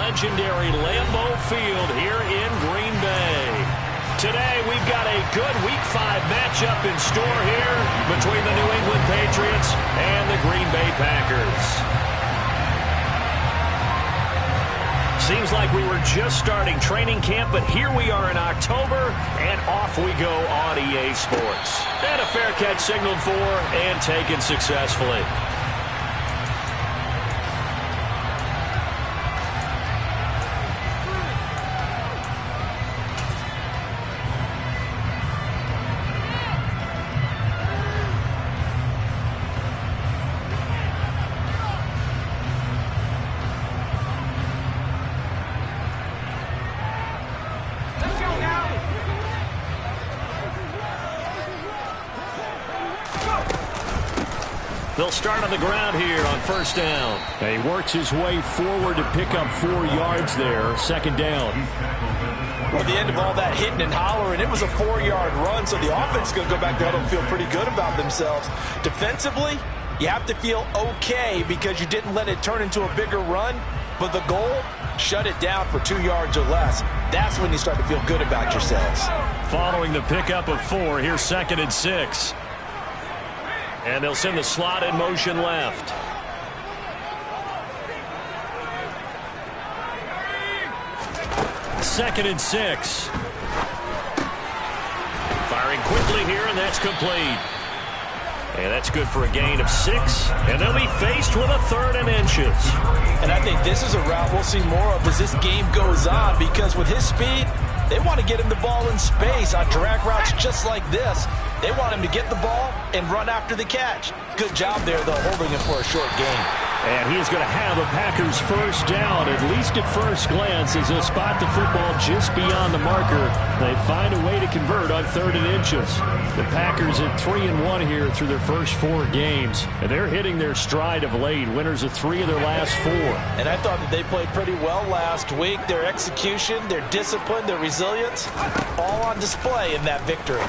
legendary Lambeau Field here in Green Bay. Today, we've got a good Week 5 matchup in store here between the New England Patriots and the Green Bay Packers. Seems like we were just starting training camp, but here we are in October, and off we go on EA Sports. And a fair catch signaled for and taken successfully. They'll start on the ground here on first down. And he works his way forward to pick up 4 yards there. Second down. Well, the end of all that hitting and hollering, it was a 4-yard run, so the offense is going to go back there and feel pretty good about themselves. Defensively, you have to feel okay because you didn't let it turn into a bigger run, but the goal, shut it down for 2 yards or less. That's when you start to feel good about yourselves. Following the pickup of 4, here's 2nd and 6. And they'll send the slot in motion left. Second and 6. Firing quickly here, and that's complete. And that's good for a gain of 6. And they'll be faced with a 3rd and inches. And I think this is a route we'll see more of as this game goes on, because with his speed, they want to get him the ball in space on drag routes just like this. They want him to get the ball and run after the catch. Good job there, though, holding him for a short gain. And he's going to have a Packers first down, at least at first glance, as they'll spot the football just beyond the marker. They find a way to convert on 3rd and inches. The Packers at 3-1 here through their first 4 games. And they're hitting their stride of late, winners of 3 of their last 4. And I thought that they played pretty well last week. Their execution, their discipline, their resilience, all on display in that victory.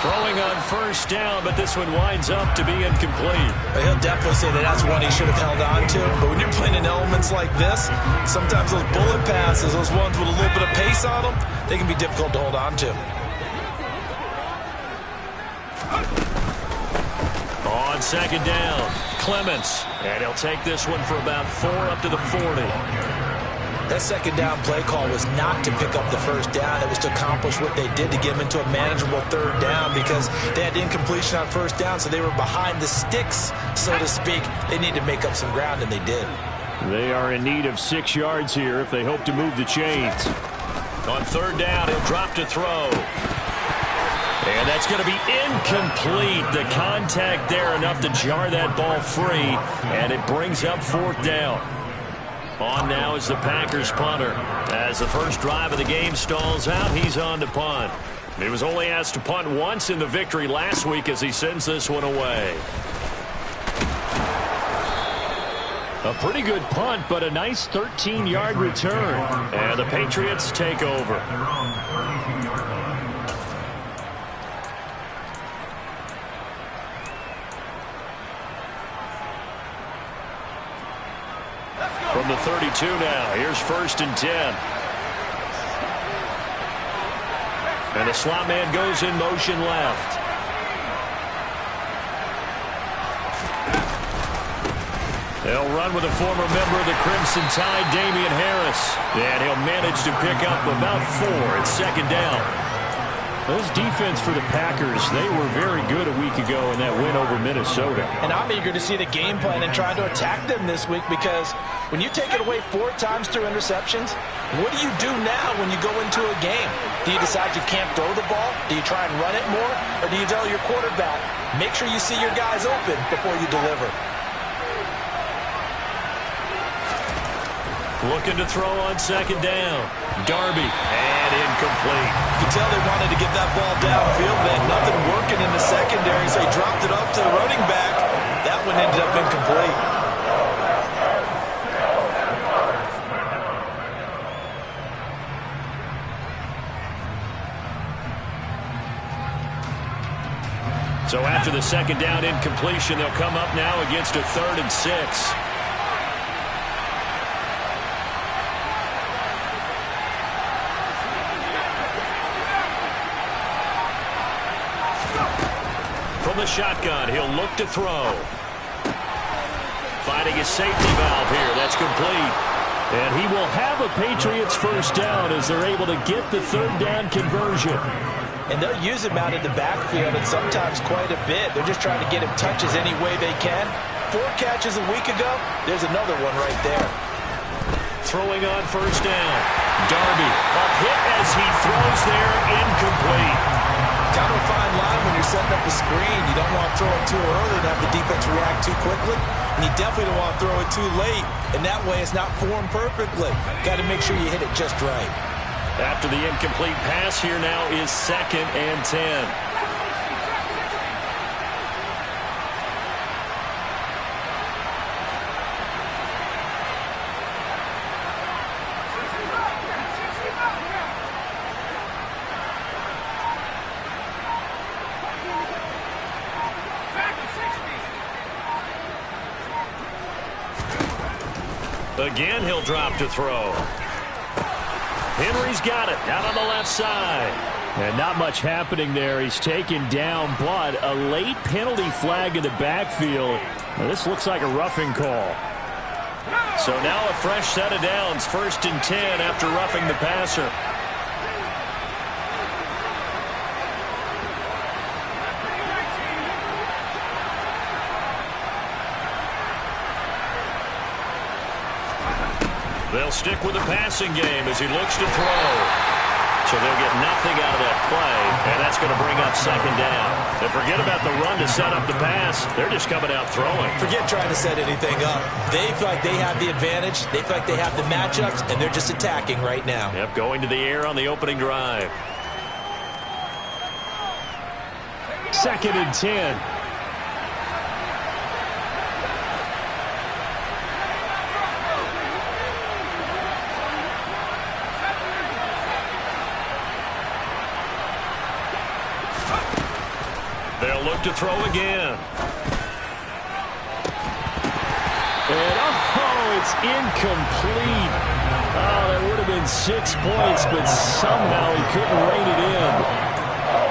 Throwing on first down, but this one winds up to be incomplete. He'll definitely say that that's one he should have held on to. But when you're playing in elements like this, sometimes those bullet passes, those ones with a little bit of pace on them, they can be difficult to hold on to. On second down, Clements. And he'll take this one for about 4 up to the 40. That second down play call was not to pick up the first down. It was to accomplish what they did to get them into a manageable 3rd down, because they had incompletion on first down, so they were behind the sticks, so to speak. They need to make up some ground, and they did. They are in need of 6 yards here if they hope to move the chains. On 3rd down, he'll drop to throw. And that's going to be incomplete. The contact there enough to jar that ball free, and it brings up 4th down. On now is the Packers punter. As the first drive of the game stalls out, he's on to punt. He was only asked to punt once in the victory last week as he sends this one away. A pretty good punt, but a nice 13-yard return. And the Patriots take over. From the 32 now, here's 1st and 10. And the slot man goes in motion left. They'll run with a former member of the Crimson Tide, Damian Harris. And he'll manage to pick up about 4 at 2nd down. Those defense for the Packers, they were very good a week ago in that win over Minnesota. And I'm eager to see the game plan and try to attack them this week, because when you take it away 4 times through interceptions, what do you do now when you go into a game? Do you decide you can't throw the ball? Do you try and run it more? Or do you tell your quarterback, make sure you see your guys open before you deliver? Looking to throw on 2nd down. Darby, and incomplete. You can tell they wanted to get that ball downfield. They had nothing working in the secondary, so he dropped it up to the running back. That one ended up incomplete. So after the 2nd down incompletion, they'll come up now against a 3rd and 6. the shotgun. He'll look to throw. Finding his safety valve here. That's complete. And he will have a Patriots first down as they're able to get the third down conversion. And they'll use him out in the backfield, and sometimes quite a bit. They're just trying to get him touches any way they can. 4 catches a week ago. There's another one right there. Throwing on first down. Darby, a hit as he throws there, incomplete. Kind of a fine line when you're setting up a screen. You don't want to throw it too early and have the defense react too quickly. And you definitely don't want to throw it too late, and that way it's not formed perfectly. Got to make sure you hit it just right. After the incomplete pass, here now is 2nd and 10. Again, he'll drop to throw. Henry's got it out on the left side. And not much happening there. He's taken down, but a late penalty flag in the backfield. Now, this looks like a roughing call. So now a fresh set of downs. 1st and 10 after roughing the passer. They'll stick with the passing game as he looks to throw. So they'll get nothing out of that play, and that's going to bring up 2nd down. And forget about the run to set up the pass. They're just coming out throwing. Forget trying to set anything up. They feel like they have the advantage. They feel like they have the matchups, and they're just attacking right now. Yep, going to the air on the opening drive. 2nd and 10. They'll look to throw again. And it's incomplete. Oh, that would have been 6 points, but somehow he couldn't rein it in.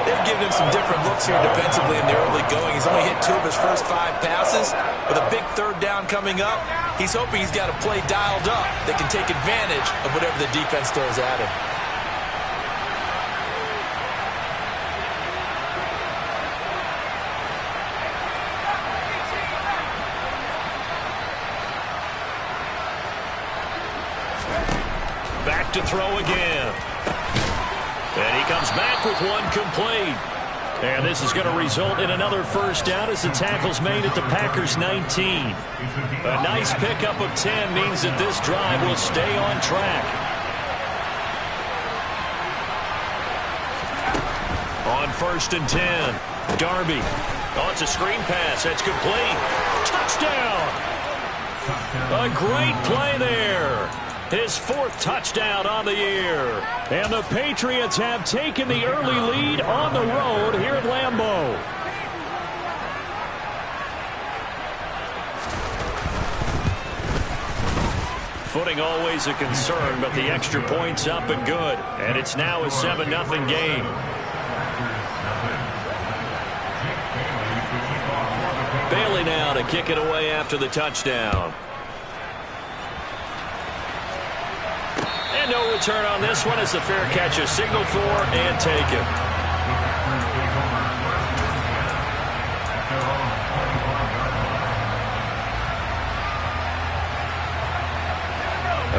They've given him some different looks here defensively in the early going. He's only hit 2 of his first 5 passes. With a big 3rd down coming up, he's hoping he's got a play dialed up that can take advantage of whatever the defense throws at him. Back to throw again. And he comes back with one complete. And this is going to result in another first down as the tackle's made at the Packers' 19. A nice pickup of 10 means that this drive will stay on track. On 1st and 10, Darby. Oh, it's a screen pass. That's complete. Touchdown! A great play there. His 4th touchdown on the year. And the Patriots have taken the early lead on the road here at Lambeau. Footing always a concern, but the extra point's up and good. And it's now a 7-0 game. Bailey now to kick it away after the touchdown. And no return on this one as the fair catch is signaled for and taken.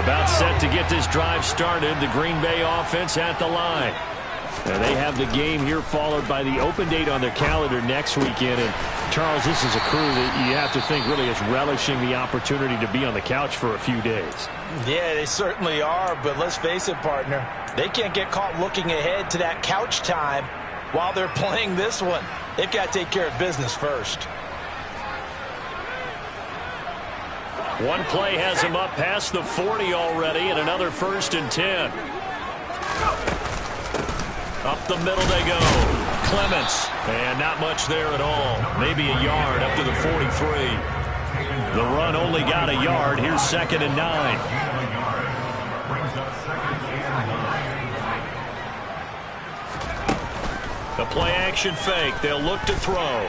About set to get this drive started, the Green Bay offense at the line. Now they have the game here followed by the open date on their calendar next weekend. And Charles, this is a crew that you have to think really is relishing the opportunity to be on the couch for a few days. Yeah, they certainly are, but let's face it, partner. They can't get caught looking ahead to that couch time while they're playing this one. They've got to take care of business first. One play has him up past the 40 already, and another 1st and 10. Up the middle they go. Clements. And not much there at all. Maybe a yard up to the 43. The run only got a yard. Here's 2nd and 9. The play action fake. They'll look to throw.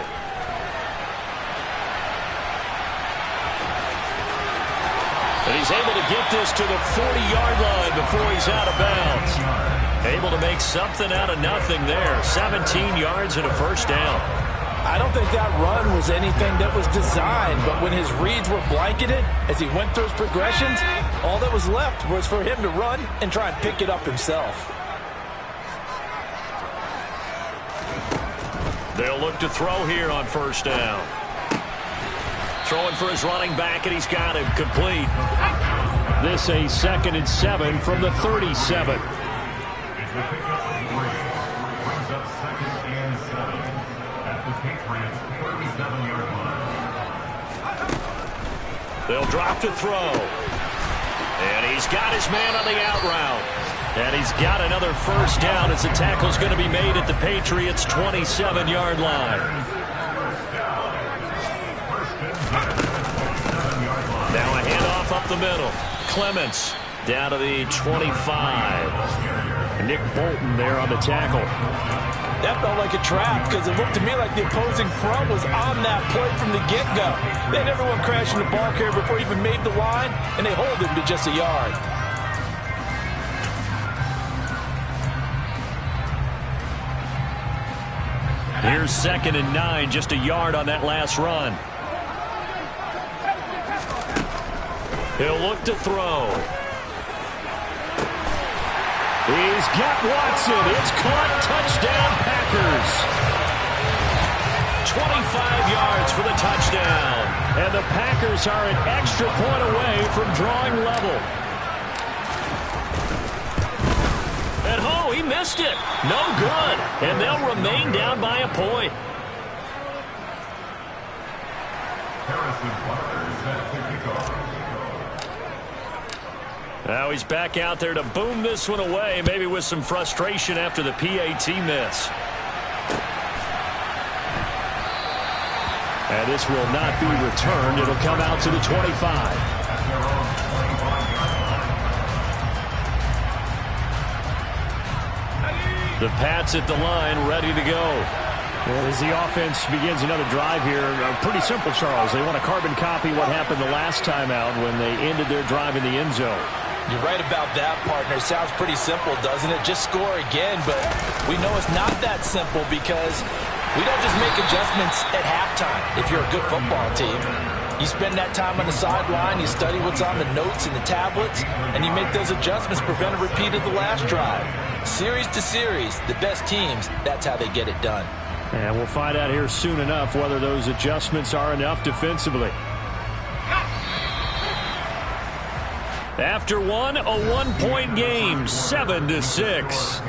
And he's able to get this to the 40-yard line before he's out of bounds. Able to make something out of nothing there. 17 yards and a first down. I don't think that run was anything that was designed, but when his reads were blanketed as he went through his progressions, all that was left was for him to run and try and pick it up himself. They'll look to throw here on first down. Throwing for his running back, and he's got him complete. This a 2nd and 7 from the 37. They'll drop to throw. And he's got his man on the out route. And he's got another first down as the tackle's going to be made at the Patriots' 27-yard line. Now a handoff up the middle. Clements down to the 25. Nick Bolton there on the tackle. That felt like a trap because it looked to me like the opposing front was on that play from the get-go. They had everyone crashing the ball carrier before he even made the line, and they hold him to just a yard. Here's 2nd and 9, just a yard on that last run. He'll look to throw. He's got Watson. It's caught. Touchdown, Packers. 25 yards for the touchdown. And the Packers are an extra point away from drawing level. And he missed it. No good. And they'll remain down by a point. Now he's back out there to boom this one away, maybe with some frustration after the PAT miss. And this will not be returned. It'll come out to the 25. The Pats at the line, ready to go. Well, as the offense begins another drive here, pretty simple, Charles. They want to carbon copy what happened the last time out when they ended their drive in the end zone. You're right about that, partner. Sounds pretty simple, doesn't it? Just score again, but we know it's not that simple because we don't just make adjustments at halftime if you're a good football team. You spend that time on the sideline, you study what's on the notes and the tablets, and you make those adjustments, prevent a repeat of the last drive. Series to series, the best teams, that's how they get it done. And we'll find out here soon enough whether those adjustments are enough defensively. After one, a one-point game, 7-6.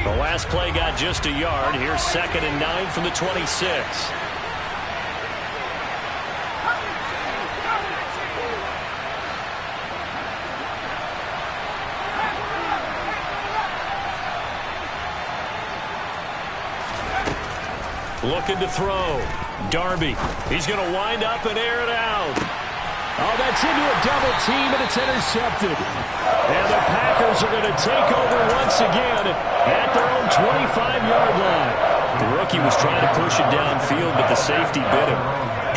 The last play got just a yard. Here's 2nd and 9 from the 26. Looking to throw. Darby. He's going to wind up and air it out. Oh, that's into a double team, and it's intercepted. And the Packers are going to take over once again at their own 25-yard line. The rookie was trying to push it downfield, but the safety bit him.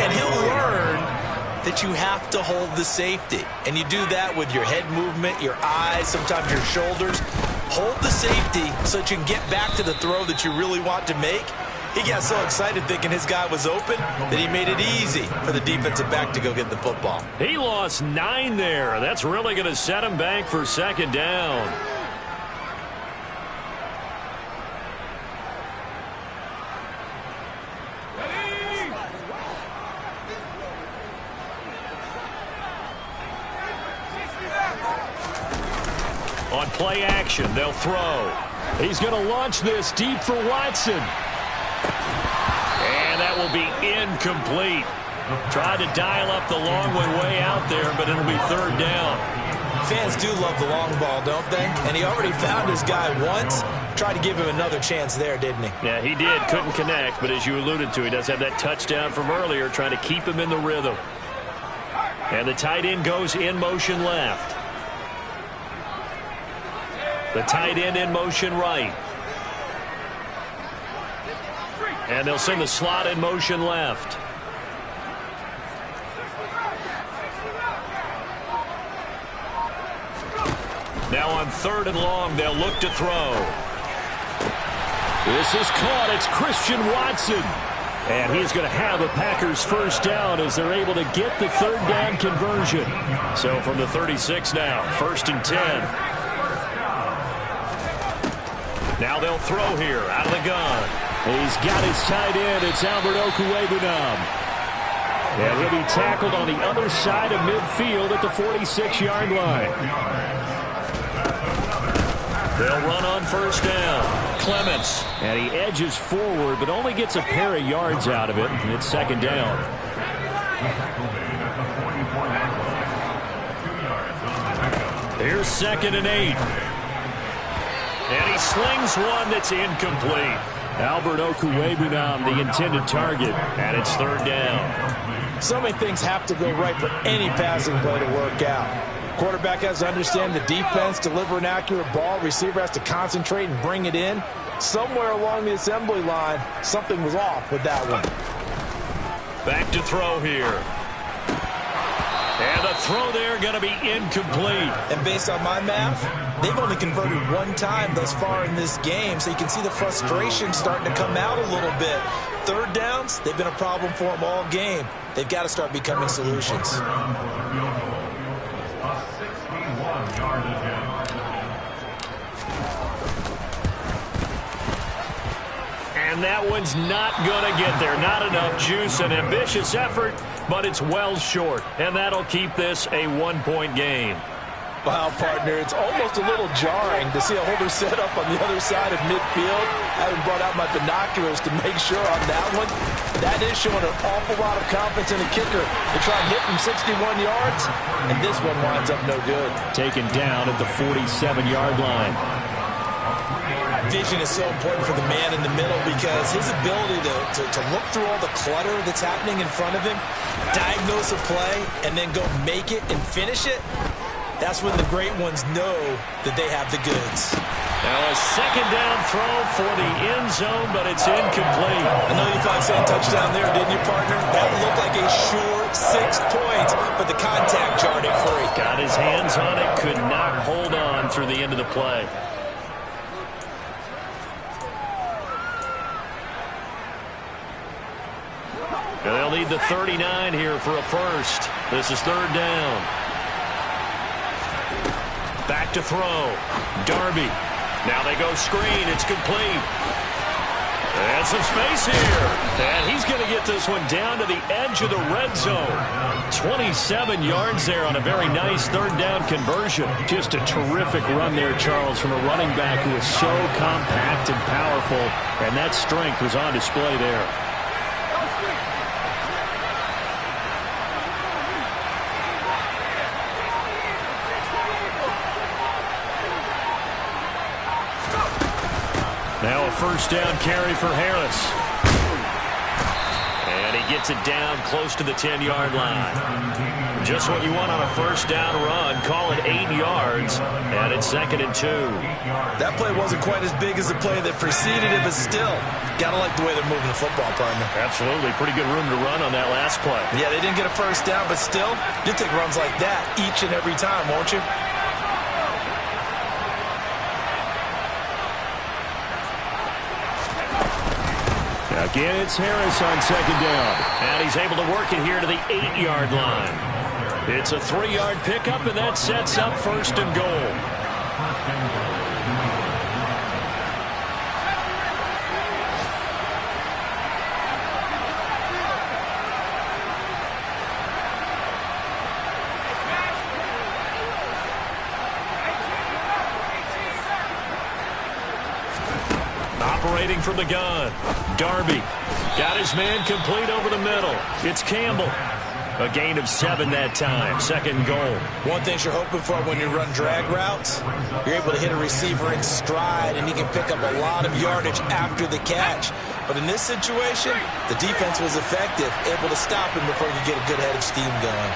And he'll learn that you have to hold the safety. And you do that with your head movement, your eyes, sometimes your shoulders. Hold the safety so that you can get back to the throw that you really want to make. He got so excited thinking his guy was open that he made it easy for the defensive back to go get the football. He lost 9 there. That's really going to set him back for 2nd down. On play action, they'll throw. He's going to launch this deep for Watson. And that will be incomplete. Tried to dial up the long one way out there, but it'll be 3rd down. Fans do love the long ball, don't they? And he already found his guy once. Tried to give him another chance there, didn't he? Yeah, he did. Couldn't connect, but as you alluded to, he does have that touchdown from earlier, trying to keep him in the rhythm. And the tight end goes in motion left. The tight end in motion right. And they'll send the slot in motion left. Now on 3rd and long, they'll look to throw. This is caught. It's Christian Watson. And he's going to have a Packers first down as they're able to get the 3rd down conversion. So from the 36 now, 1st and 10. Now they'll throw here out of the gun. He's got his tight end. It's Albert Okwuegbunam. And he'll be tackled on the other side of midfield at the 46-yard line. They'll run on 1st down. Clements. And he edges forward, but only gets a pair of yards out of it. And it's 2nd down. Here's 2nd and 8. And he slings one that's incomplete. Albert Okwuegbunam, the intended target. And it's 3rd down. So many things have to go right for any passing play to work out. Quarterback has to understand the defense, deliver an accurate ball. Receiver has to concentrate and bring it in. Somewhere along the assembly line, something was off with that one. Back to throw here. And the throw there going to be incomplete. And based on my math, they've only converted 1 time thus far in this game, so you can see the frustration starting to come out a little bit. 3rd downs, they've been a problem for them all game. They've got to start becoming solutions. And that one's not going to get there. Not enough juice. An ambitious effort, but it's well short. And that'll keep this a 1-point game. Wow, partner, it's almost a little jarring to see a holder set up on the other side of midfield. I haven't brought out my binoculars to make sure on that one. That is showing an awful lot of confidence in the kicker to try and hit from 61 yards. And this one winds up no good. Taken down at the 47-yard line. Vision is so important for the man in the middle because his ability to look through all the clutter that's happening in front of him, diagnose a play, and then go make it and finish it, that's when the great ones know that they have the goods. Now a 2nd down throw for the end zone, but it's incomplete. I know you thought saying touchdown there, didn't you, partner? That looked like a sure 6 points, but the contact jarred it free. Got his hands on it, could not hold on through the end of the play. They'll need the 39 here for a first. This is 3rd down. Back to throw. Darby. Now they go screen. It's complete. And some space here. And he's going to get this one down to the edge of the red zone. 27 yards there on a very nice 3rd down conversion. Just a terrific run there, Charles, from a running back who is so compact and powerful. And that strength was on display there. Now a 1st down carry for Harris. And he gets it down close to the 10-yard line. Just what you want on a 1st down run. Call it 8 yards. And it's 2nd and 2. That play wasn't quite as big as the play that preceded it, but still, got to like the way they're moving the football, partner. Absolutely. Pretty good room to run on that last play. Yeah, they didn't get a 1st down, but still, you'll take runs like that each and every time, won't you? Again, it's Harris on 2nd down. And he's able to work it here to the 8-yard line. It's a 3-yard pickup, and that sets up 1st and goal. Operating from the gun. Darby got his man complete over the middle. It's Campbell. A gain of 7 that time. Second goal. One thing you're hoping for when you run drag routes, you're able to hit a receiver in stride, and he can pick up a lot of yardage after the catch. But in this situation, the defense was effective, able to stop him before he could get a good head of steam going.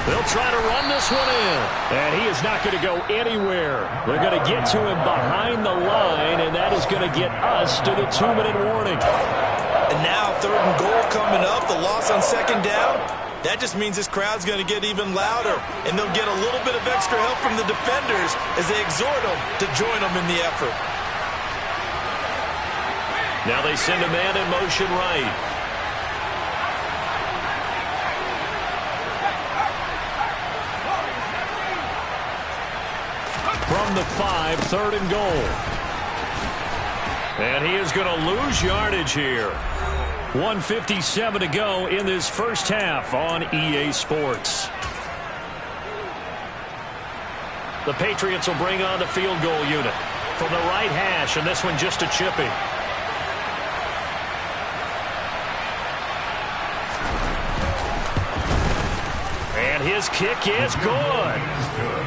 They'll try to run this one in. And he is not going to go anywhere. They're going to get to him behind the line, and that is going to get us to the 2-minute warning. And now 3rd and goal coming up, the loss on 2nd down. That just means this crowd's going to get even louder, and they'll get a little bit of extra help from the defenders as they exhort them to join them in the effort. Now they send a man in motion right. From the 5, 3rd and goal. And he is going to lose yardage here. 1:57 to go in this first half on EA Sports. The Patriots will bring on the field goal unit from the right hash, and this one just a chippy. And his kick is good.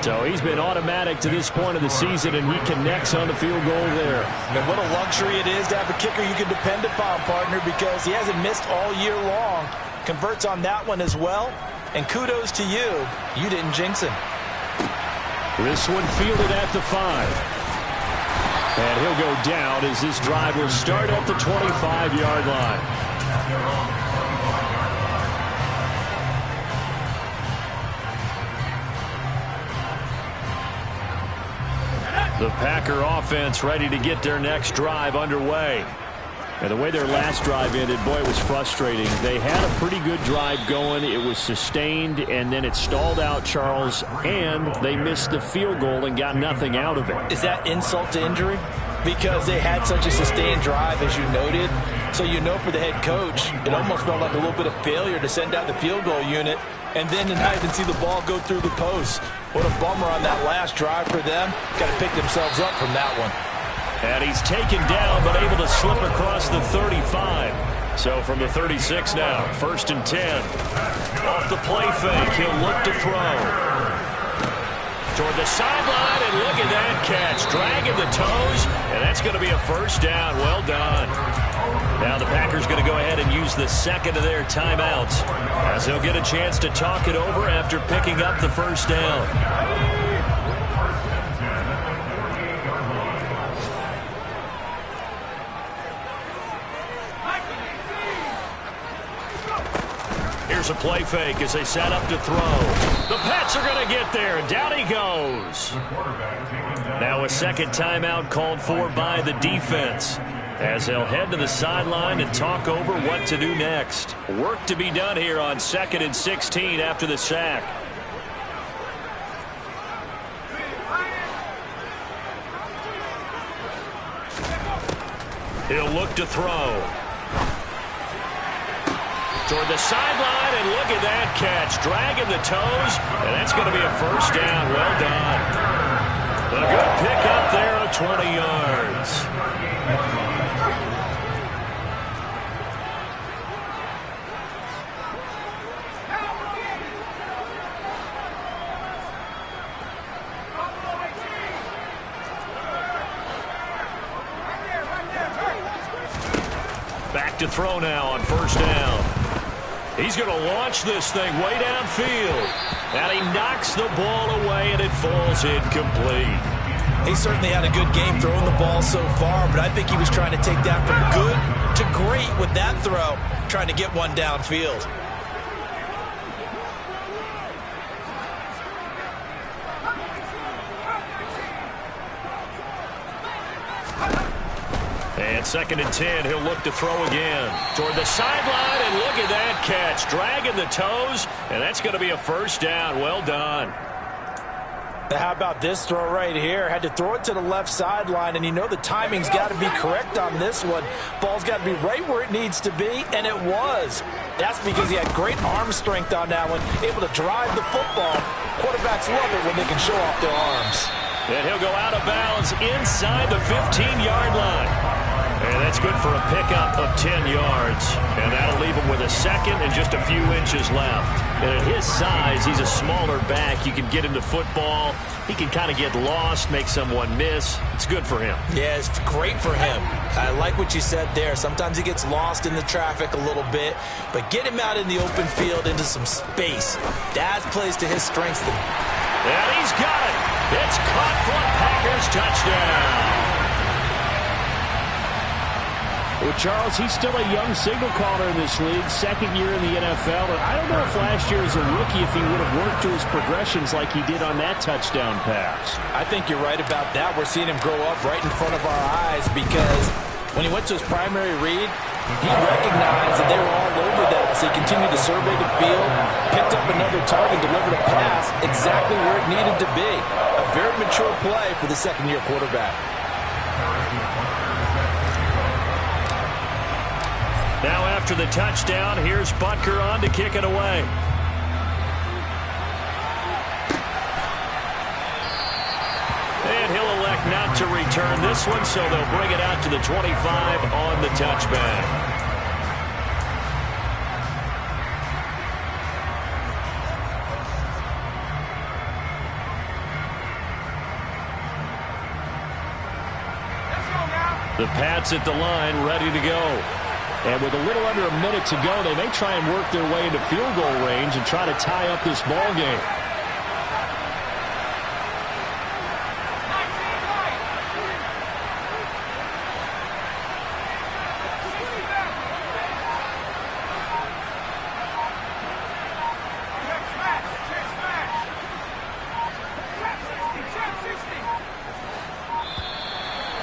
So he's been automatic to this point of the season, and he connects on the field goal there. And what a luxury it is to have a kicker you can depend upon, partner, because he hasn't missed all year long. Converts on that one as well. And kudos to you. You didn't jinx him. This one fielded at the 5. And he'll go down as this drive will start at the 25-yard line. The Packer offense ready to get their next drive underway. And the way their last drive ended, boy, it was frustrating. They had a pretty good drive going. It was sustained, and then it stalled out, Charles, and they missed the field goal and got nothing out of it. Is that insult to injury? Because they had such a sustained drive, as you noted. So you know for the head coach, it almost felt like a little bit of failure to send out the field goal unit and then to not even see the ball go through the post. What a bummer on that last drive for them. Got to pick themselves up from that one. And he's taken down, but able to slip across the 35. So from the 36 now, 1st and 10. Off the play fake, he'll look to throw. Toward the sideline, and look at that catch. Dragging the toes, and that's going to be a first down. Well done. Now the Packers going to go ahead and use the second of their timeouts, as they'll get a chance to talk it over after picking up the first down. Here's a play fake as they set up to throw. The Pats are going to get there, and down he goes. Now a second timeout called for by the defense, as they'll head to the sideline and talk over what to do next. Work to be done here on 2nd and 16 after the sack. He'll look to throw. Toward the sideline, and look at that catch. Dragging the toes, and that's going to be a first down. Well done. A good pick up there of 20 yards. Back to throw now on 1st down. He's going to launch this thing way downfield. And he knocks the ball away, and it falls incomplete. He certainly had a good game throwing the ball so far, but I think he was trying to take that from good to great with that throw, trying to get one downfield. And 2nd and 10, he'll look to throw again. Toward the sideline, and look at that catch. Dragging the toes, and that's going to be a first down. Well done. How about this throw right here? Had to throw it to the left sideline, and you know the timing's got to be correct on this one. Ball's got to be right where it needs to be, and it was. That's because he had great arm strength on that one, able to drive the football. Quarterbacks love it when they can show off their arms. And he'll go out of bounds inside the 15-yard line. And that's good for a pickup of 10 yards. And that'll leave him with a second and just a few inches left. And at his size, he's a smaller back. You can get into football. He can kind of get lost, make someone miss. It's good for him. Yeah, it's great for him. I like what you said there. Sometimes he gets lost in the traffic a little bit, but get him out in the open field into some space. That plays to his strengths. And he's got it. It's caught for a Packers touchdown. Well, Charles, he's still a young signal caller in this league, second year in the NFL. And I don't know if last year as a rookie if he would have worked through his progressions like he did on that touchdown pass. I think you're right about that. We're seeing him grow up right in front of our eyes because when he went to his primary read, he recognized that they were all over that. So he continued to survey the field, picked up another target, delivered a pass exactly where it needed to be. A very mature play for the second-year quarterback. Now after the touchdown, here's Butker on to kick it away. And he'll elect not to return this one, so they'll bring it out to the 25 on the touchback. The Pats at the line, ready to go. And with a little under a minute to go, they may try and work their way into field goal range and try to tie up this ball game.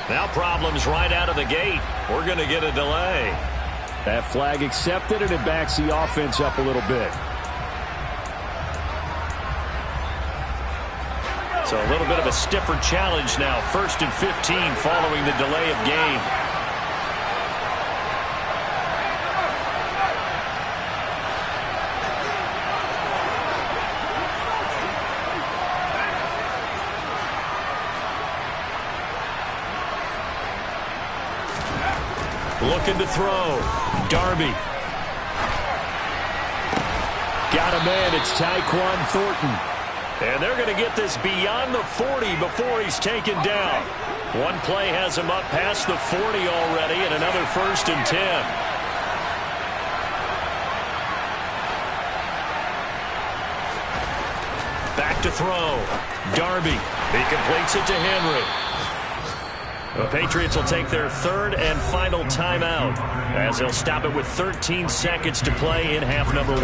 Now problems right out of the gate. We're going to get a delay. That flag accepted, and it backs the offense up a little bit. So a little bit of a stiffer challenge now. 1st and 15 following the delay of game. Looking to throw. Darby. Got a man. It's Tyquan Thornton. And they're going to get this beyond the 40 before he's taken down. One play has him up past the 40 already, and another 1st and 10. Back to throw. Darby. He completes it to Henry. The Patriots will take their 3rd and final timeout as they'll stop it with 13 seconds to play in half number 1.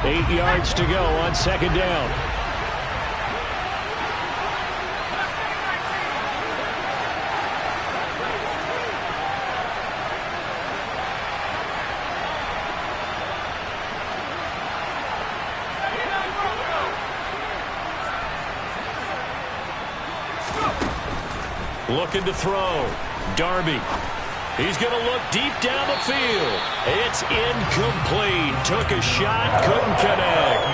8 yards to go on 2nd down. Looking to throw. Darby. He's going to look deep down the field. It's incomplete. Took a shot, couldn't connect.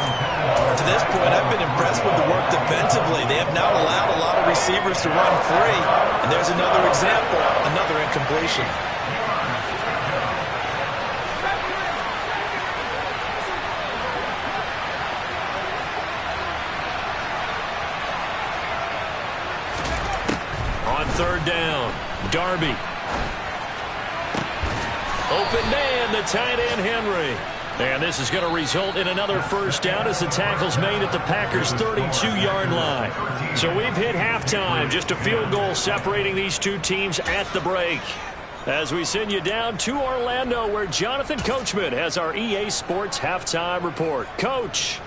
To this point, I've been impressed with the work defensively. They have not allowed a lot of receivers to run free. And there's another example, another incompletion. On 3rd down, Darby. Open man, the tight end, Henry. And this is going to result in another 1st down as the tackle's made at the Packers' 32-yard line. So we've hit halftime, just a field goal separating these two teams at the break. As we send you down to Orlando, where Jonathan Coachman has our EA Sports halftime report. Coach.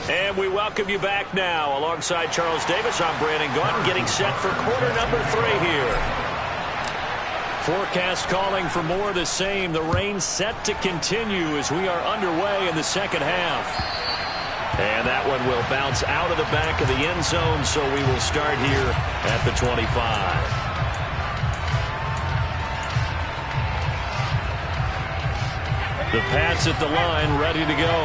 And we welcome you back now. Alongside Charles Davis, I'm Brandon Gaudin, getting set for quarter number 3 here. Forecast calling for more of the same. The rain set to continue as we are underway in the 2nd half. And that one will bounce out of the back of the end zone, so we will start here at the 25. The Pats at the line, ready to go.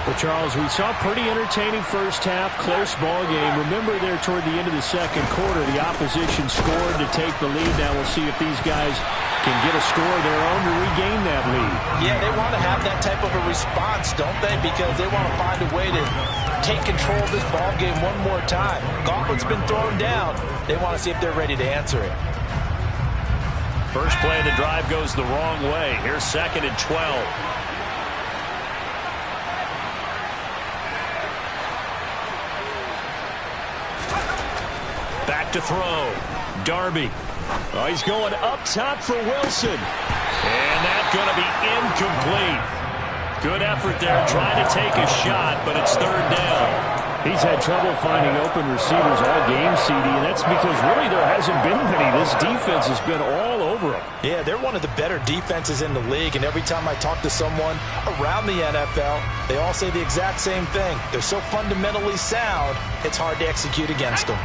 Well, Charles, we saw a pretty entertaining first half, close ball game. Remember there toward the end of the second quarter, the opposition scored to take the lead. Now we'll see if these guys can get a score of their own to regain that lead. Yeah, they want to have that type of a response, don't they? Because they want to find a way to take control of this ball game one more time. Gauntlet's been thrown down. They want to see if they're ready to answer it. First play of the drive goes the wrong way. Here's 2nd and 12. Back to throw. Darby. Oh, he's going up top for Wilson. And that's going to be incomplete. Good effort there trying to take a shot, but it's 3rd down. He's had trouble finding open receivers all game, CD, and that's because really there hasn't been many. This defense has been all over them. Yeah, they're one of the better defenses in the league, and every time I talk to someone around the NFL, they all say the exact same thing. They're so fundamentally sound, it's hard to execute against them.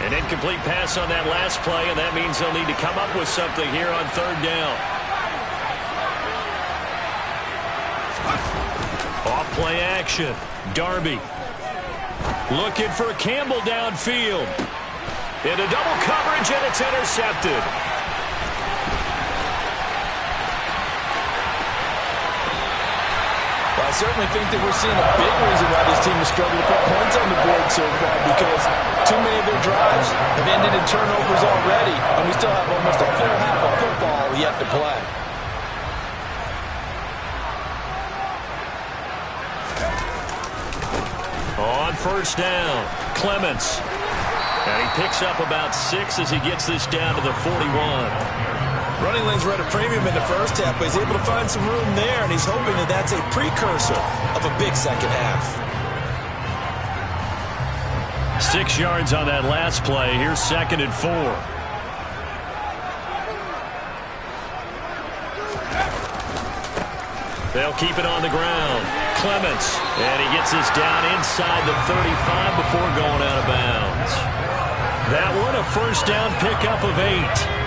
An incomplete pass on that last play, and that means they'll need to come up with something here on 3rd down. Off play action. Darby. Looking for Campbell downfield. Into double coverage, and it's intercepted. Well, I certainly think that we're seeing a big reason why this team has struggled to put points on the board so far, because too many of their drives have ended in turnovers already, and we still have almost a full half of football yet to play. On 1st down, Clements. And he picks up about 6 as he gets this down to the 41. Running lanes were at a premium in the first half, but he's able to find some room there, and he's hoping that that's a precursor of a big second half. 6 yards on that last play. Here's 2nd and 4. They'll keep it on the ground. Clements, and he gets this down inside the 35 before going out of bounds. That one a 1st down pickup of 8.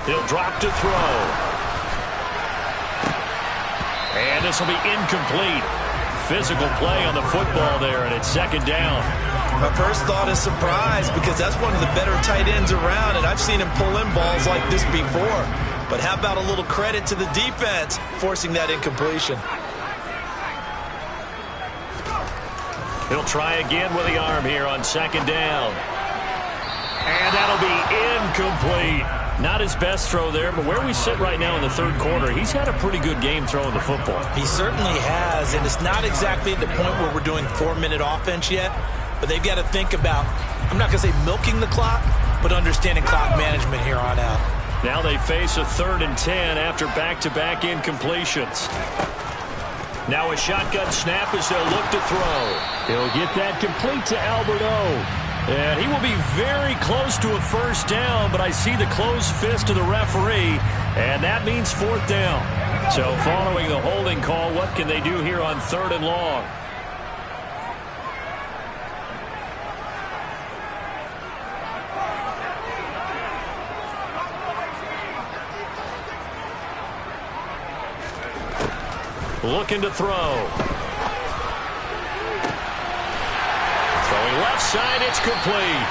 He'll drop to throw. And this will be incomplete. Physical play on the football there, and it's 2nd down. My first thought is surprise, because that's one of the better tight ends around, and I've seen him pull in balls like this before. But how about a little credit to the defense forcing that incompletion? He'll try again with the arm here on 2nd down. And that'll be incomplete. Not his best throw there, but where we sit right now in the 3rd quarter, he's had a pretty good game throwing the football. He certainly has, and it's not exactly at the point where we're doing 4-minute offense yet, but they've got to think about, I'm not going to say milking the clock, but understanding clock management here on out. Now they face a 3rd and 10 after back-to-back incompletions. Now a shotgun snap as they'll look to throw. He'll get that complete to Albert O. And he will be very close to a 1st down, but I see the closed fist of the referee, and that means 4th down. So following the holding call, what can they do here on 3rd and long? Looking to throw. Throwing left side, it's complete.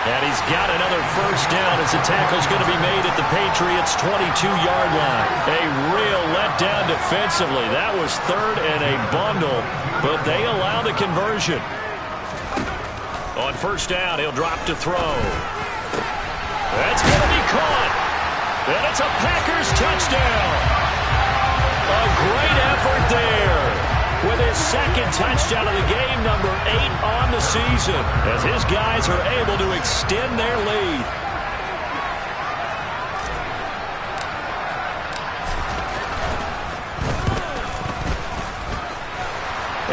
And he's got another 1st down as the tackle's going to be made at the Patriots' 22-yard line. A real letdown defensively. That was 3rd and a bundle, but they allow the conversion. On 1st down, he'll drop to throw. That's going to be caught. And it's a Packers touchdown. A great effort there with his 2nd touchdown of the game, number 8 on the season, as his guys are able to extend their lead.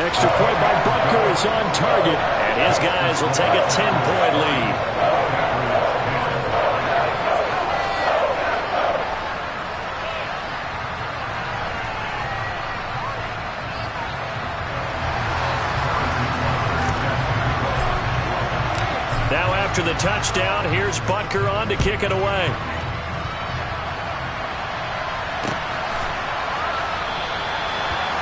Extra point by Butker is on target, and his guys will take a 10-point lead. after the touchdown, here's Butker on to kick it away.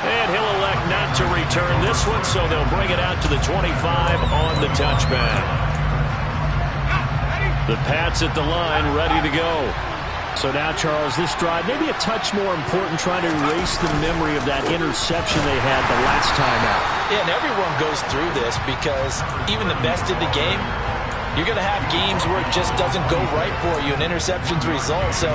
And he'll elect not to return this one, so they'll bring it out to the 25 on the touchback. The Pats at the line, ready to go. So now, Charles, this drive maybe a touch more important, trying to erase the memory of that interception they had the last time out. Yeah, and everyone goes through this because even the best in the game, you're going to have games where it just doesn't go right for you, and interceptions result. So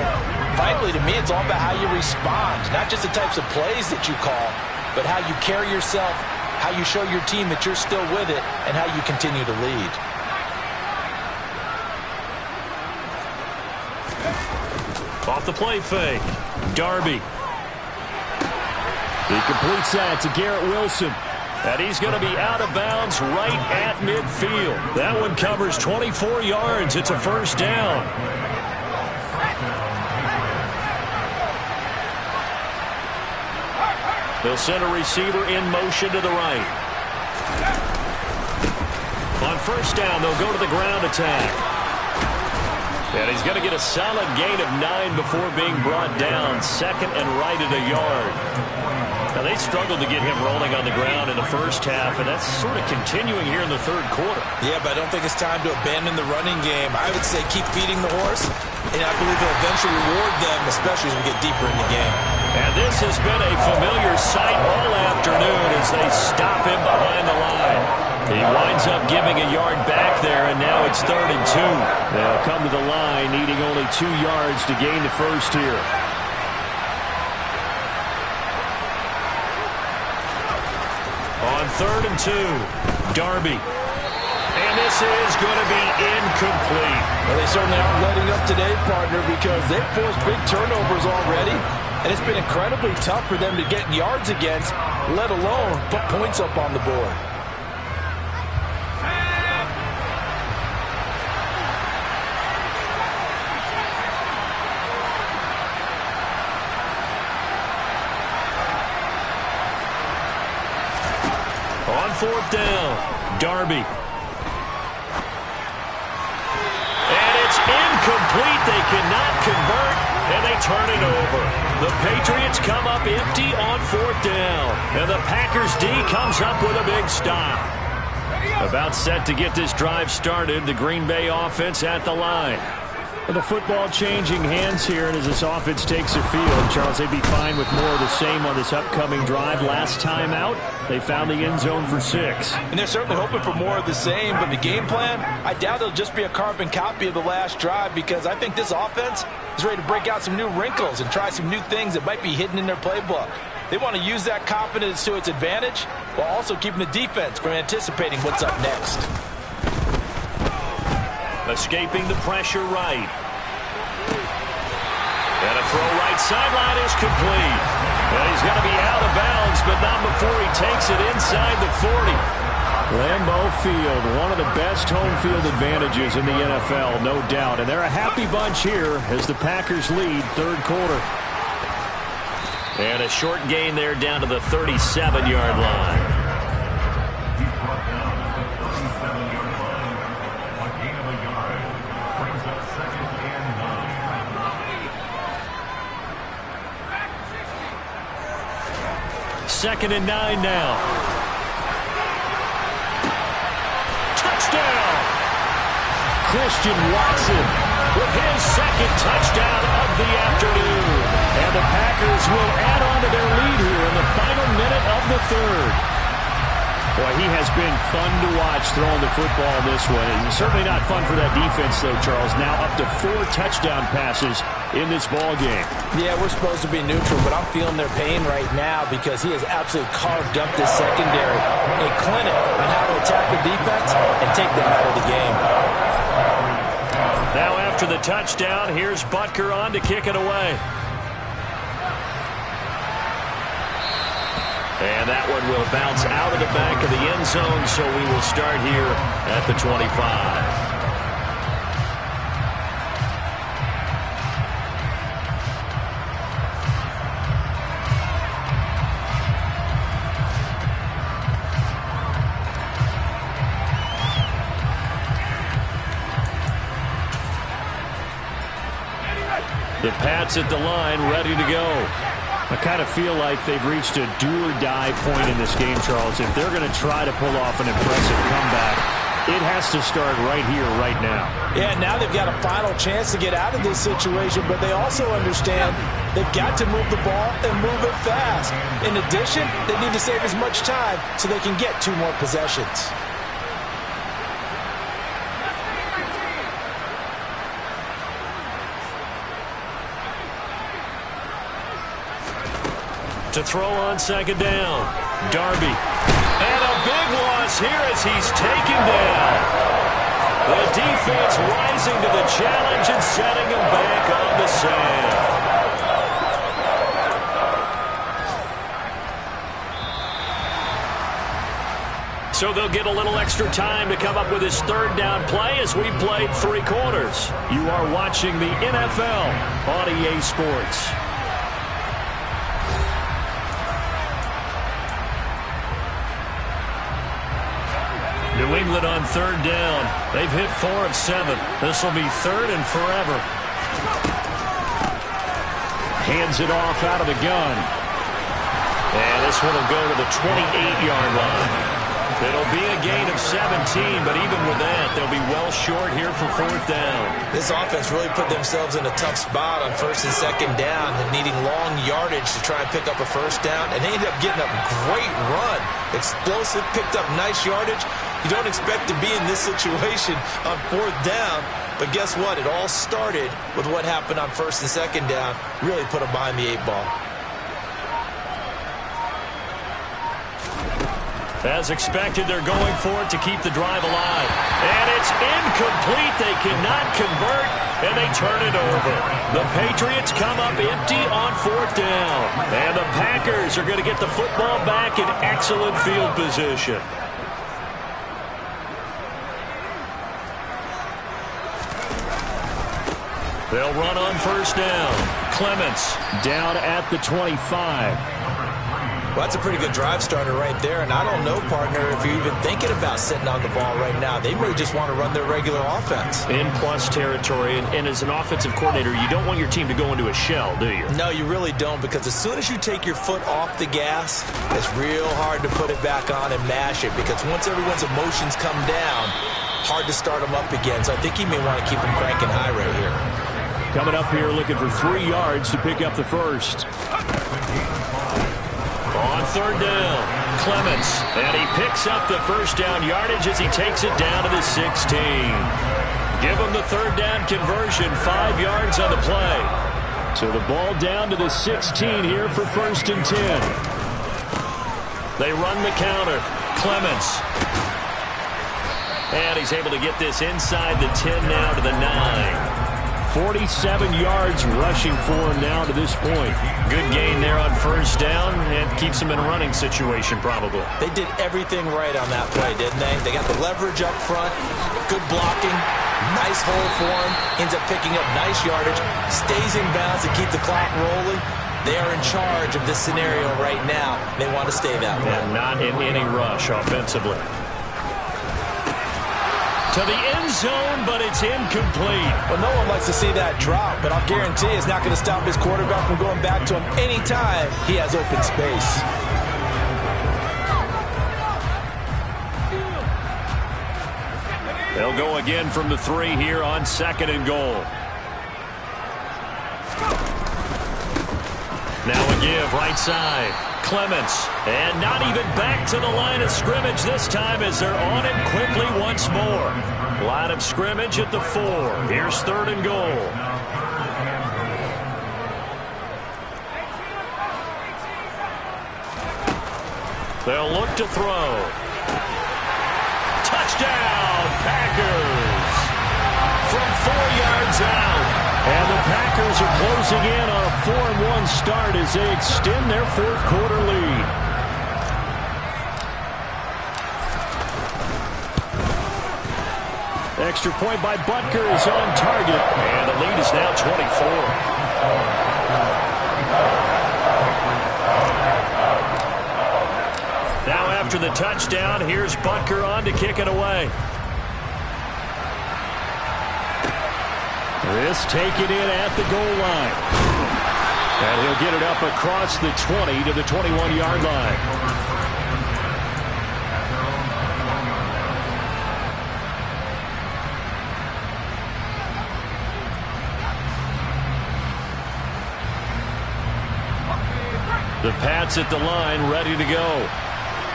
finally, to me, it's all about how you respond, not just the types of plays that you call, but how you carry yourself, how you show your team that you're still with it, and how you continue to lead. Off the play fake, Darby. He completes that to Garrett Wilson. And he's going to be out of bounds right at midfield. That one covers 24 yards. It's a first down. They'll send a receiver in motion to the right. On first down, they'll go to the ground attack. And he's going to get a solid gain of 9 before being brought down. Second and right at a yard. Now, they struggled to get him rolling on the ground in the first half, and that's sort of continuing here in the third quarter. Yeah, but I don't think it's time to abandon the running game. I would say keep feeding the horse, and I believe it'll eventually reward them, especially as we get deeper in the game. And this has been a familiar sight all afternoon as they stop him behind the line. He winds up giving a yard back there, and now it's 3rd and 2. They'll come to the line, needing only 2 yards to gain the first here. On 3rd and 2, Darby. And this is going to be incomplete. Well, they certainly aren't letting up today, partner, because they've forced big turnovers already, and it's been incredibly tough for them to get yards against, let alone put points up on the board. On 4th down, Darby. And it's incomplete. They cannot convert, and they turn it over. The Patriots come up empty on 4th down, and the Packers D comes up with a big stop. About set to get this drive started, the Green Bay offense at the line. And the football changing hands here, and as this offense takes the field, Charles, they'd be fine with more of the same on this upcoming drive. Last time out, they found the end zone for 6. And they're certainly hoping for more of the same, but the game plan, I doubt it'll just be a carbon copy of the last drive, because I think this offense is ready to break out some new wrinkles and try some new things that might be hidden in their playbook. They want to use that confidence to its advantage while also keeping the defense from anticipating what's up next. Escaping the pressure right. And a throw right sideline is complete. And he's going to be out of bounds, but not before he takes it inside the 40. Lambeau Field, one of the best home field advantages in the NFL, no doubt. And they're a happy bunch here as the Packers lead 3rd quarter. And a short gain there down to the 37-yard line. Second and 9 now. Touchdown! Christian Watson with his second touchdown of the afternoon. And the Packers will add on to their lead here in the final minute of the 3rd. Boy, he has been fun to watch throwing the football in this one. It's certainly not fun for that defense, though, Charles. Now up to 4 touchdown passes in this ball game. Yeah, we're supposed to be neutral, but I'm feeling their pain right now because he has absolutely carved up this secondary. A clinic on how to attack the defense and take them out of the game. Now after the touchdown, here's Butker on to kick it away. And that one will bounce out of the back of the end zone, so we will start here at the 25. The Pats at the line, ready to go. I kind of feel like they've reached a do-or-die point in this game, Charles. If they're going to try to pull off an impressive comeback, it has to start right here, right now. Yeah, now they've got a final chance to get out of this situation, but they also understand they've got to move the ball and move it fast. In addition, they need to save as much time so they can get 2 more possessions. To throw on second down. Darby. And a big loss here as he's taken down. The defense rising to the challenge and setting him back on the sand. So they'll get a little extra time to come up with his 3rd down play as we played 3 quarters. You are watching the NFL on EA Sports. New England on 3rd down. They've hit 4 of 7. This will be 3rd and forever. Hands it off out of the gun. And this one will go to the 28-yard line. It'll be a gain of 17, but even with that, they'll be well short here for 4th down. This offense really put themselves in a tough spot on 1st and 2nd down, and needing long yardage to try and pick up a 1st down, and they ended up getting a great run. Explosive, picked up nice yardage. You don't expect to be in this situation on 4th down, but guess what? It all started with what happened on 1st and 2nd down. Really put them behind the 8 ball. As expected, they're going for it to keep the drive alive. And it's incomplete. They cannot convert, and they turn it over. The Patriots come up empty on 4th down. And the Packers are going to get the football back in excellent field position. They'll run on 1st down. Clements Down at the 25. Well, that's a pretty good drive starter right there, and I don't know, partner, if you're even thinking about sitting on the ball right now. They may just want to run their regular offense. in plus territory, and as an offensive coordinator, you don't want your team to go into a shell, do you? No, you really don't, because as soon as you take your foot off the gas, it's real hard to put it back on and mash it, because once everyone's emotions come down, hard to start them up again. So I think you may want to keep them cranking high right here. Coming up here looking for 3 yards to pick up the 1st. On 3rd down, Clements, and he picks up the 1st down yardage as he takes it down to the 16. Give him the 3rd down conversion, 5 yards on the play. So the ball down to the 16 here for 1st and 10. They run the counter. Clements. And he's able to get this inside the 10 now to the 9. 47 yards rushing for him now to this point. Good gain there on 1st down, and keeps him in a running situation probably. They did everything right on that play, didn't they? They got the leverage up front, good blocking, nice hole for him, ends up picking up nice yardage, stays in bounds to keep the clock rolling. They are in charge of this scenario right now. They want to stay that way. And not in any rush offensively. To the end zone, but it's incomplete. Well, no one likes to see that drop, but I'll guarantee it's not going to stop his quarterback from going back to him anytime he has open space. They'll go again from the 3 here on 2nd and goal. Now a give, right side. Clements, and not even back to the line of scrimmage this time as they're on it quickly once more. Line of scrimmage at the 4. Here's 3rd and goal. They'll look to throw. Touchdown, Packers! From 4 yards out. And the Packers are closing in on a 4-1 start as they extend their 4th quarter lead. Extra point by Butker is on target. And the lead is now 24. Now after the touchdown, here's Butker on to kick it away. This taken in at the goal line. And he'll get it up across the 20 to the 21-yard line. The Pats at the line, ready to go.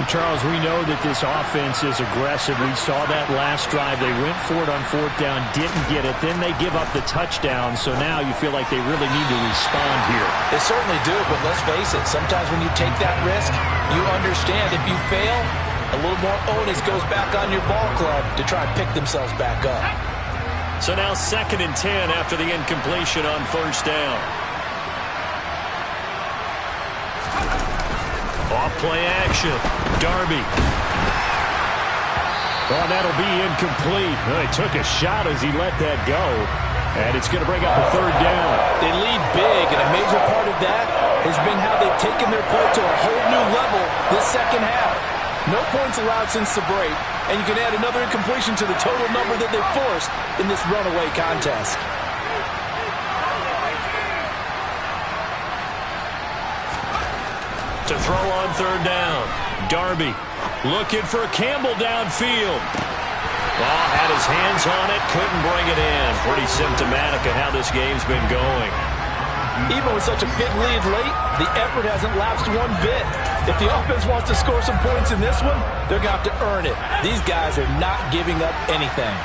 Charles, we know that this offense is aggressive. We saw that last drive. They went for it on fourth down, didn't get it. Then they give up the touchdown. So now you feel like they really need to respond here. They certainly do, but let's face it. Sometimes when you take that risk, you understand if you fail, a little more onus goes back on your ball club to try and pick themselves back up. So now 2nd and 10 after the incompletion on first down. Off-play action. Darby. Oh, that'll be incomplete. Well, he took a shot as he let that go. And it's going to bring up a 3rd down. They lead big, and a major part of that has been how they've taken their play to a whole new level this second half. No points allowed since the break, and you can add another incompletion to the total number that they've forced in this runaway contest. To throw on 3rd down. Darby looking for Campbell downfield. Well, had his hands on it, couldn't bring it in. Pretty symptomatic of how this game's been going. Even with such a big lead late, the effort hasn't lapsed one bit. If the offense wants to score some points in this one, they're going to have to earn it. These guys are not giving up anything.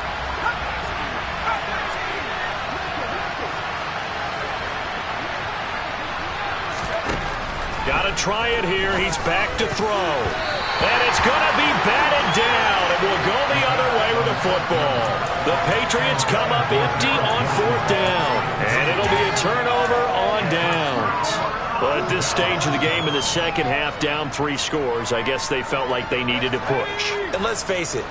Got to try it here. He's back to throw. And it's going to be batted down. It will go the other way with the football. The Patriots come up empty on 4th down. And it'll be a turnover on downs. Well, at this stage of the game in the second half, down 3 scores, I guess they felt like they needed to push. And let's face it,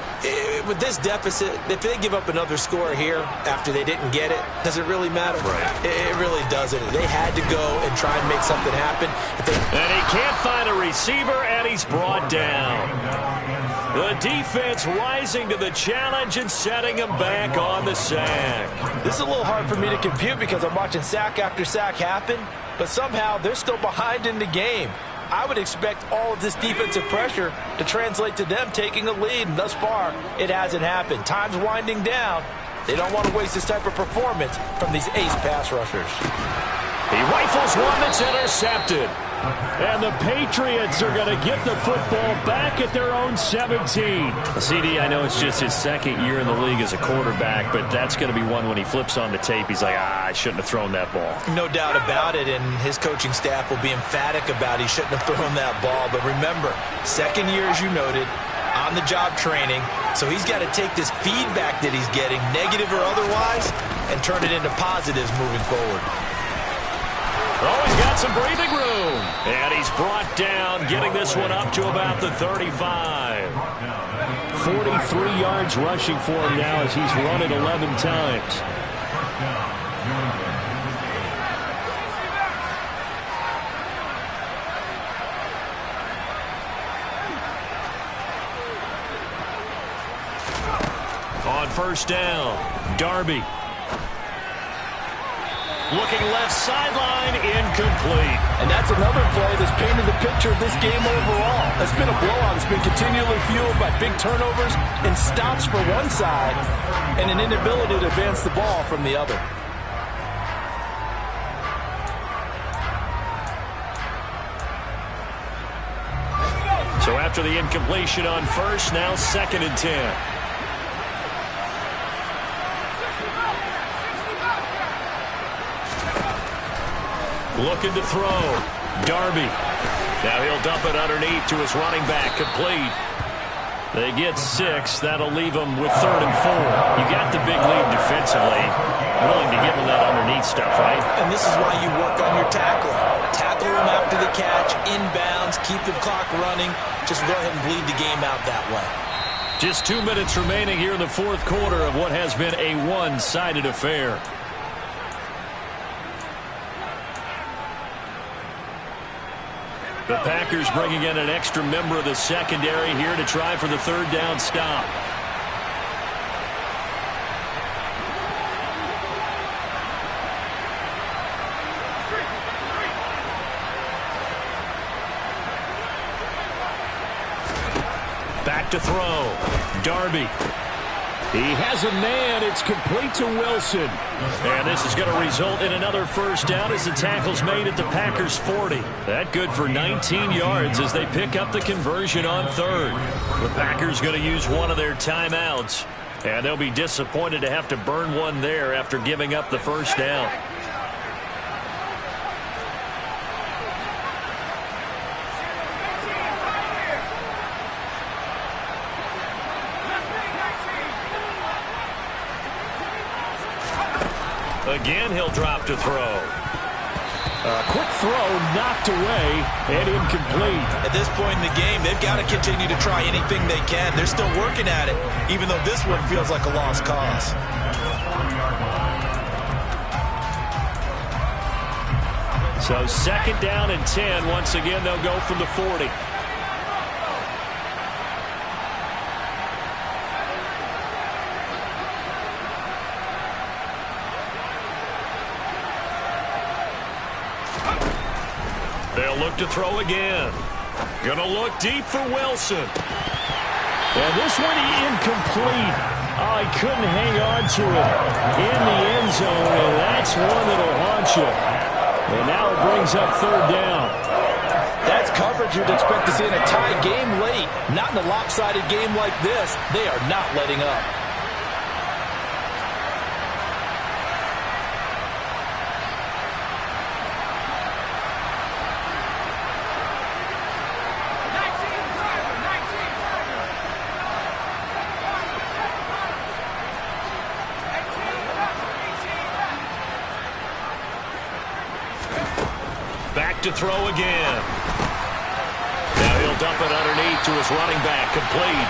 with this deficit, if they give up another score here after they didn't get it, does it really matter? Right. It really doesn't. They had to go and try and make something happen. And he can't find a receiver, and he's brought down. The defense rising to the challenge and setting him back on the sack. This is a little hard for me to compute because I'm watching sack after sack happen, but somehow they're still behind in the game. I would expect all of this defensive pressure to translate to them taking a lead, and thus far, it hasn't happened. Time's winding down. They don't want to waste this type of performance from these ace pass rushers. He rifles one that's intercepted. And the Patriots are going to get the football back at their own 17. CD, I know it's just his 2nd year in the league as a quarterback, but that's going to be one when he flips on the tape. He's like, I shouldn't have thrown that ball. No doubt about it, and his coaching staff will be emphatic about he shouldn't have thrown that ball. But remember, 2nd year, as you noted, on-the-job training, so he's got to take this feedback that he's getting, negative or otherwise, and turn it into positives moving forward. Oh, he's got some breathing room. And he's brought down, getting this one up to about the 35. 43 yards rushing for him now as he's run it 11 times. On first down, Darby. Looking left sideline, incomplete. And that's another play that's painted the picture of this game overall. It's been a blowout. It's been continually fueled by big turnovers and stops for one side and an inability to advance the ball from the other. So after the incompletion on first, now 2nd and 10. Looking to throw. Darby. Now he'll dump it underneath to his running back. Complete. They get 6. That'll leave them with 3rd and 4. You got the big lead defensively. Willing to give them that underneath stuff, right? And this is why you work on your tackling. Tackle them after the catch, inbounds, keep the clock running. Just go ahead and bleed the game out that way. Just 2 minutes remaining here in the 4th quarter of what has been a one-sided affair. The Packers bringing in an extra member of the secondary here to try for the 3rd down stop. to throw. Darby. He has a man. It's complete to Wilson. And this is going to result in another first down as the tackle's made at the Packers' 40. That good for 19 yards as they pick up the conversion on third. The Packers going to use one of their timeouts. And they'll be disappointed to have to burn one there after giving up the first down. Again, he'll drop to throw. A quick throw knocked away and incomplete. At this point in the game, they've got to continue to try anything they can. They're still working at it, even though this one feels like a lost cause. So second down and 10. Once again, they'll go from the 40. They'll look to throw again. Gonna look deep for Wilson. And this one incomplete. Oh, he couldn't hang on to it in the end zone, and that's one that'll haunt you. And now it brings up third down. That's coverage you'd expect to see in a tie game late. Not in a lopsided game like this. They are not letting up. To throw again. Now he'll dump it underneath to his running back, complete.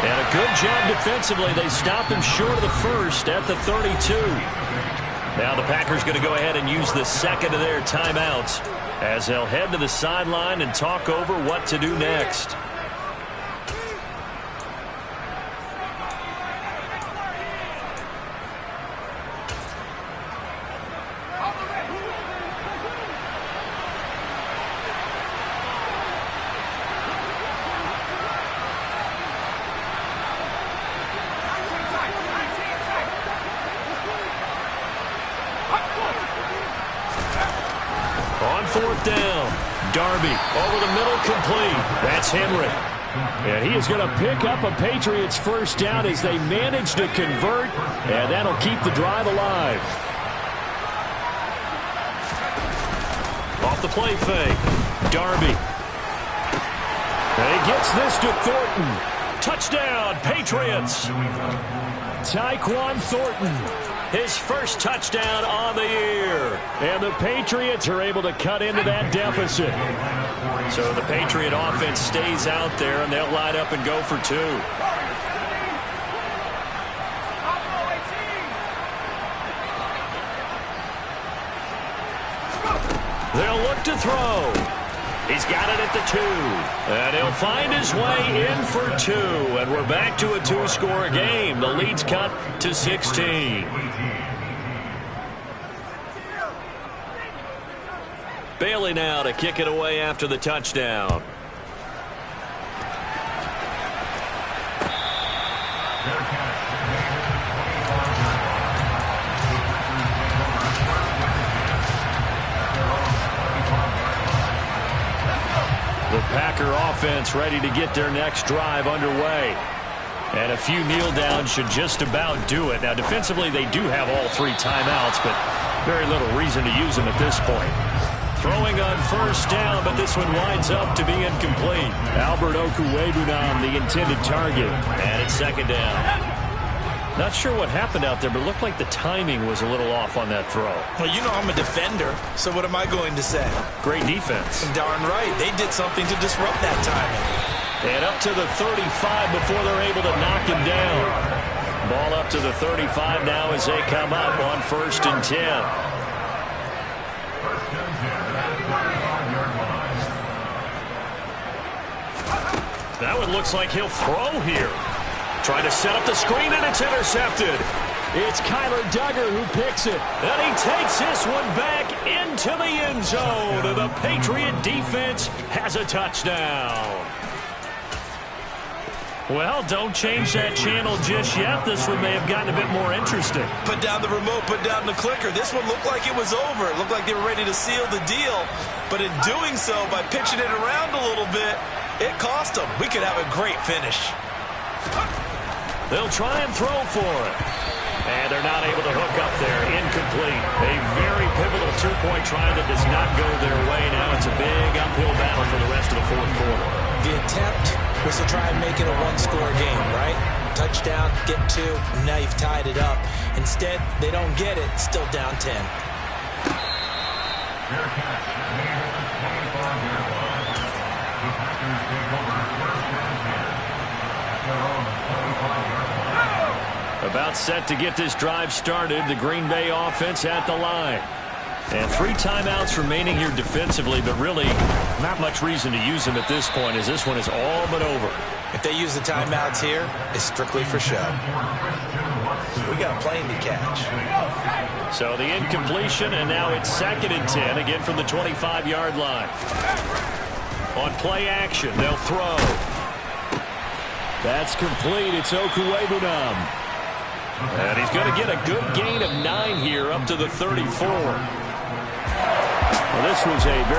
And a good job defensively. They stop him short of the first at the 32. Now the Packers going to go ahead and use the second of their timeouts as they'll head to the sideline and talk over what to do next. Fourth down. Darby over the middle, complete. That's Henry. And he is going to pick up a Patriots first down as they manage to convert, and that'll keep the drive alive. Off the play fake. Darby. And he gets this to Thornton. Touchdown, Patriots. Tyquan Thornton. His first touchdown on the year. And the Patriots are able to cut into that deficit. So the Patriot offense stays out there, and they'll line up and go for two. They'll look to throw. He's got it at the 2. And he'll find his way in for 2. And we're back to a 2-score game. The lead's cut to 16. Bailey now to kick it away after the touchdown. The Packer offense ready to get their next drive underway. And a few kneel downs should just about do it. Now, defensively, they do have all 3 timeouts, but very little reason to use them at this point. Throwing on first down, but this one winds up to be incomplete. Albert Okwuegbunam, the intended target. And it's second down. Not sure what happened out there, but it looked like the timing was a little off on that throw. Well, you know I'm a defender, so what am I going to say? Great defense. Darn right. They did something to disrupt that timing. And up to the 35 before they're able to knock him down. Ball up to the 35 now as they come up on 1st and 10. That one looks like he'll throw here. Trying to set up the screen, and it's intercepted. It's Kyler Duggar who picks it. And he takes this one back into the end zone. The Patriot defense has a touchdown. Well, don't change that channel just yet. This one may have gotten a bit more interesting. Put down the remote, put down the clicker. This one looked like it was over. It looked like they were ready to seal the deal. But in doing so, by pitching it around a little bit, it cost them. We could have a great finish. They'll try and throw for it. And they're not able to hook up there. Incomplete. A very pivotal two-point try that does not go their way. Now it's a big uphill battle for the rest of the fourth quarter. The attempt was to try and make it a one-score game, right? Touchdown, get 2, and now you've tied it up. Instead, they don't get it, still down 10. About set to get this drive started. The Green Bay offense at the line. And 3 timeouts remaining here defensively, but really not much reason to use them at this point, as this one is all but over. If they use the timeouts here, it's strictly for show. We got a plane to catch. So the incompletion, and now it's 2nd and 10, again from the 25-yard line. On play action, they'll throw. That's complete. It's Okuwebunam. And he's going to get a good gain of 9 here up to the 34. Well, this was a very